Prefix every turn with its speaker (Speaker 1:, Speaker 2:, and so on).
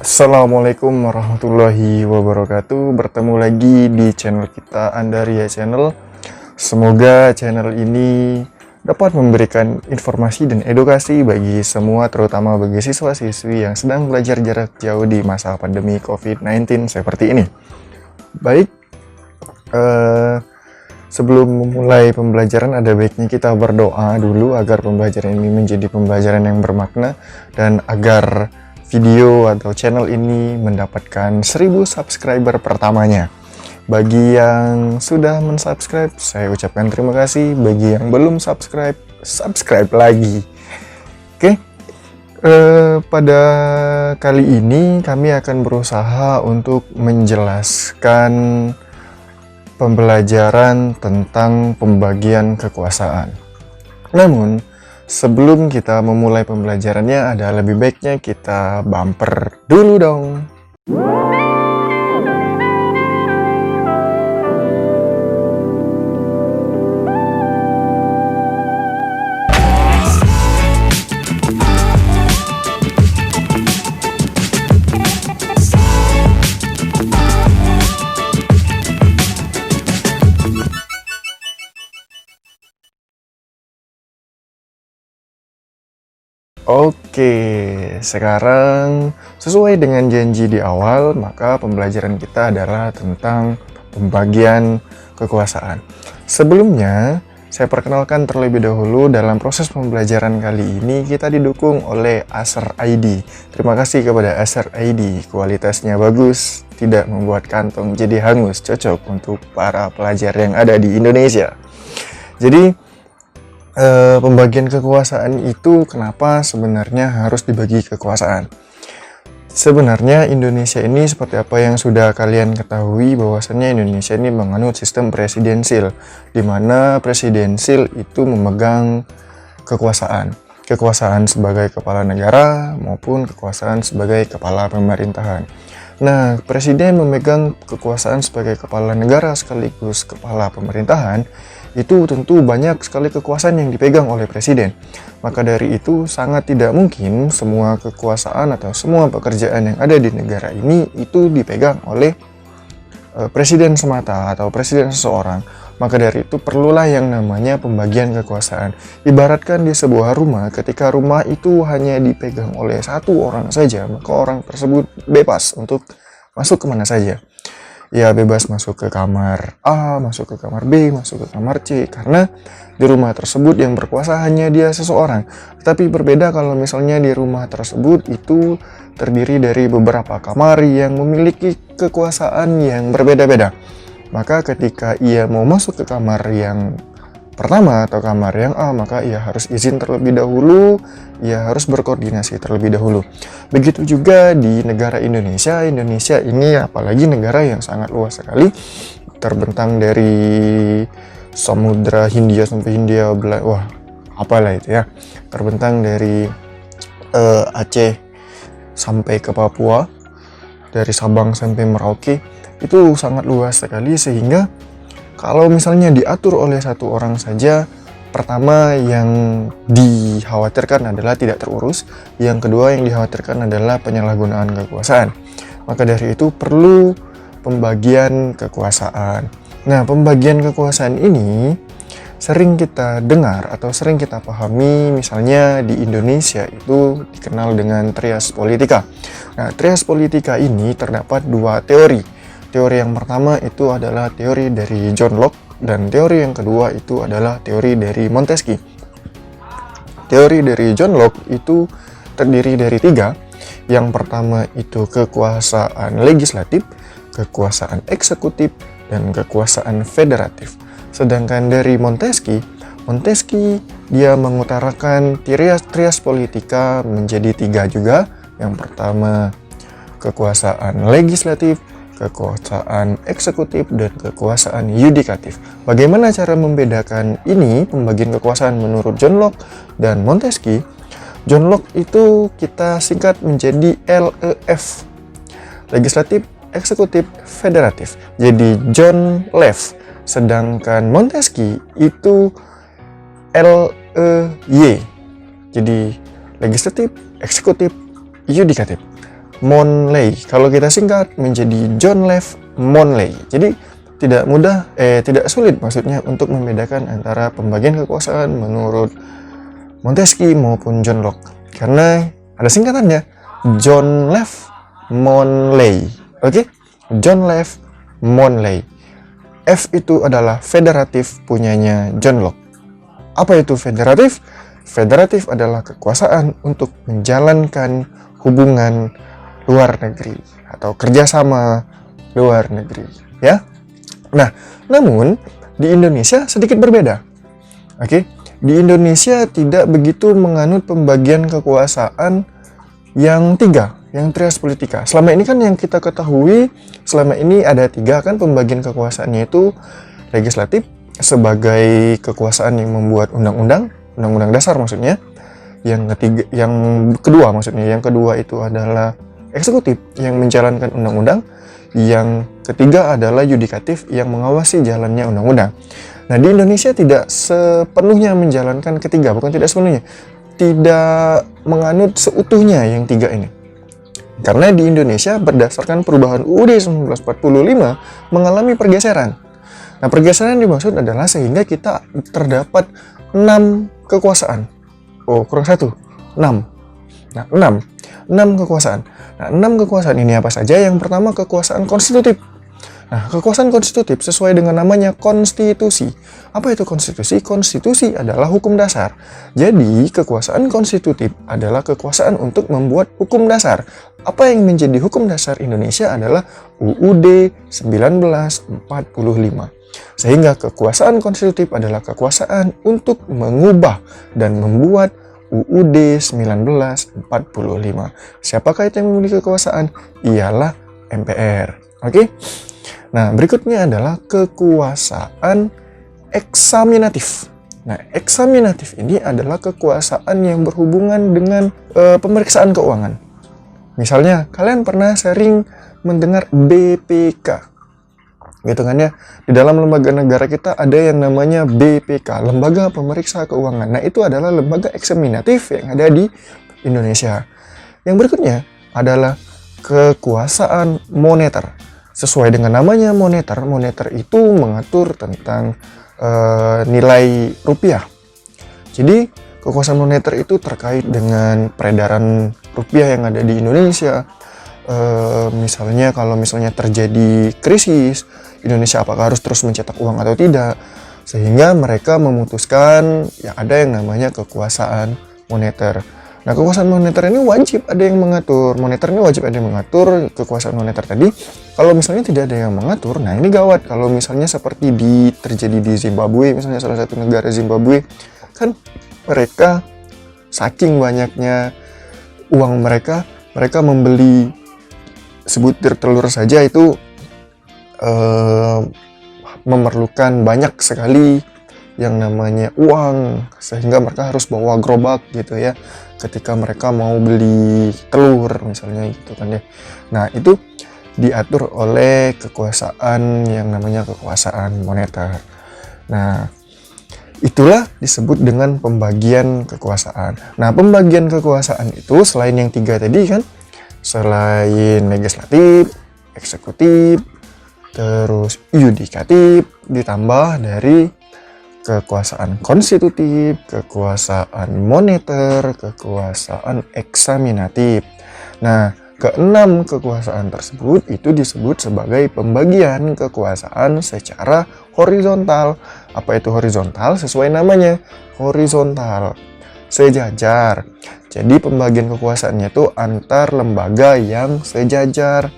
Speaker 1: Assalamualaikum warahmatullahi wabarakatuh. Bertemu lagi di channel kita, Andaria Channel. Semoga channel ini dapat memberikan informasi dan edukasi bagi semua, terutama bagi siswa-siswi yang sedang belajar jarak jauh di masa pandemi COVID-19 seperti ini. Baik, sebelum memulai pembelajaran ada baiknya kita berdoa dulu agar pembelajaran ini menjadi pembelajaran yang bermakna dan agar video atau channel ini mendapatkan 1000 subscriber pertamanya. Bagi yang sudah mensubscribe, saya ucapkan terima kasih. Bagi yang belum subscribe, subscribe lagi. Oke, pada kali ini kami akan berusaha untuk menjelaskan pembelajaran tentang pembagian kekuasaan. Namun, sebelum kita memulai pembelajarannya, ada lebih baiknya kita bumper dulu dong. Oke, sekarang sesuai dengan janji di awal, maka pembelajaran kita adalah tentang pembagian kekuasaan. Sebelumnya, saya perkenalkan terlebih dahulu, dalam proses pembelajaran kali ini kita didukung oleh Acer ID. Terima kasih kepada Acer ID, kualitasnya bagus, tidak membuat kantong jadi hangus, cocok untuk para pelajar yang ada di Indonesia. Jadi, pembagian kekuasaan itu kenapa sebenarnya harus dibagi kekuasaan. Sebenarnya Indonesia ini seperti apa yang sudah kalian ketahui, bahwasannya Indonesia ini menganut sistem presidensil, di mana presidensil itu memegang kekuasaan sebagai kepala negara maupun kekuasaan sebagai kepala pemerintahan. Nah, presiden memegang kekuasaan sebagai kepala negara sekaligus kepala pemerintahan, itu tentu banyak sekali kekuasaan yang dipegang oleh presiden. Maka dari itu sangat tidak mungkin semua kekuasaan atau semua pekerjaan yang ada di negara ini itu dipegang oleh presiden semata atau presiden seseorang. Maka dari itu perlulah yang namanya pembagian kekuasaan. Ibaratkan di sebuah rumah, ketika rumah itu hanya dipegang oleh satu orang saja, maka orang tersebut bebas untuk masuk kemana saja. Ya, bebas masuk ke kamar A, masuk ke kamar B, masuk ke kamar C, karena di rumah tersebut yang berkuasa hanya dia seseorang. Tapi berbeda kalau misalnya di rumah tersebut itu terdiri dari beberapa kamar yang memiliki kekuasaan yang berbeda-beda. Maka ketika ia mau masuk ke kamar yang pertama atau kamar yang A, maka ia harus izin terlebih dahulu, ia harus berkoordinasi terlebih dahulu. Begitu juga di negara Indonesia. Indonesia ini apalagi negara yang sangat luas sekali, terbentang dari Samudra Hindia sampai Hindia, wah apalah itu ya, terbentang dari Aceh sampai ke Papua, dari Sabang sampai Merauke, itu sangat luas sekali, sehingga kalau misalnya diatur oleh satu orang saja, pertama yang dikhawatirkan adalah tidak terurus, yang kedua yang dikhawatirkan adalah penyalahgunaan kekuasaan. Maka dari itu perlu pembagian kekuasaan. Nah, pembagian kekuasaan ini sering kita dengar atau sering kita pahami, misalnya di Indonesia itu dikenal dengan trias politika. Nah, trias politika ini terdapat dua teori. Teori yang pertama itu adalah teori dari John Locke, dan teori yang kedua itu adalah teori dari Montesquieu. Teori dari John Locke itu terdiri dari tiga. Yang pertama itu kekuasaan legislatif, kekuasaan eksekutif, dan kekuasaan federatif. Sedangkan dari Montesquieu dia mengutarakan trias politika menjadi tiga juga. Yang pertama kekuasaan legislatif, kekuasaan eksekutif, dan kekuasaan yudikatif. Bagaimana cara membedakan ini, pembagian kekuasaan menurut John Locke dan Montesquieu? John Locke itu kita singkat menjadi LEF, legislatif, eksekutif, federatif. Jadi John Left. Sedangkan Montesquieu itu LEY. Jadi legislatif, eksekutif, yudikatif. Monley. Kalau kita singkat menjadi John Lev Monley. Jadi tidak sulit maksudnya untuk membedakan antara pembagian kekuasaan menurut Montesquieu maupun John Locke. Karena ada singkatannya, John Lev Monley. Oke? John Lev Monley. F itu adalah federatif punyanya John Locke. Apa itu federatif? Federatif adalah kekuasaan untuk menjalankan hubungan luar negeri atau kerjasama luar negeri, ya. Nah, namun di Indonesia sedikit berbeda. Oke, di Indonesia tidak begitu menganut pembagian kekuasaan yang tiga, yang trias politika. Selama ini kan yang kita ketahui, selama ini ada tiga kan pembagian kekuasaannya, itu legislatif sebagai kekuasaan yang membuat undang-undang dasar maksudnya. Yang kedua itu adalah eksekutif yang menjalankan undang-undang. Yang ketiga adalah yudikatif yang mengawasi jalannya undang-undang. Nah, di Indonesia tidak sepenuhnya menjalankan ketiga, bukan tidak sepenuhnya, tidak menganut seutuhnya yang tiga ini. Karena di Indonesia berdasarkan perubahan UUD 1945 mengalami pergeseran. Nah, pergeseran yang dimaksud adalah sehingga kita terdapat 6 kekuasaan. Oh, kurang 1. 6. Nah, 6 kekuasaan. Nah, 6 kekuasaan ini apa saja? Yang pertama, kekuasaan konstitutif. Nah, kekuasaan konstitutif sesuai dengan namanya konstitusi. Apa itu konstitusi? Konstitusi adalah hukum dasar. Jadi, kekuasaan konstitutif adalah kekuasaan untuk membuat hukum dasar. Apa yang menjadi hukum dasar Indonesia adalah UUD 1945. Sehingga kekuasaan konstitutif adalah kekuasaan untuk mengubah dan membuat UUD 1945. Siapakah itu yang memiliki kekuasaan? Ialah MPR. Oke? Nah, berikutnya adalah kekuasaan eksaminatif. Nah, eksaminatif ini adalah kekuasaan yang berhubungan dengan pemeriksaan keuangan. Misalnya, kalian pernah sering mendengar BPK. Gitu kan ya, di dalam lembaga negara kita ada yang namanya BPK, Lembaga Pemeriksa Keuangan. Nah, itu adalah lembaga eksaminatif yang ada di Indonesia. Yang berikutnya adalah kekuasaan moneter. Sesuai dengan namanya moneter itu mengatur tentang nilai rupiah. Jadi, kekuasaan moneter itu terkait dengan peredaran rupiah yang ada di Indonesia. Misalnya kalau terjadi krisis, Indonesia apakah harus terus mencetak uang atau tidak, sehingga mereka memutuskan ya ada yang namanya kekuasaan moneter. Nah, kekuasaan moneter ini wajib ada yang mengatur, kekuasaan moneter tadi. Kalau misalnya tidak ada yang mengatur, nah ini gawat. Kalau misalnya seperti terjadi di Zimbabwe, misalnya salah satu negara Zimbabwe, kan mereka saking banyaknya uang mereka membeli sebutir telur saja itu memerlukan banyak sekali yang namanya uang, sehingga mereka harus bawa gerobak gitu ya ketika mereka mau beli telur misalnya gitu kan ya. Nah, itu diatur oleh kekuasaan yang namanya kekuasaan moneter. Nah, itulah disebut dengan pembagian kekuasaan. Nah, pembagian kekuasaan itu selain yang tiga tadi kan, selain legislatif, eksekutif, terus yudikatif, ditambah dari kekuasaan konstitutif, kekuasaan moneter, kekuasaan eksaminatif. Nah, keenam kekuasaan tersebut itu disebut sebagai pembagian kekuasaan secara horizontal. Apa itu horizontal? Sesuai namanya, horizontal, sejajar. Jadi pembagian kekuasaannya itu antar lembaga yang sejajar.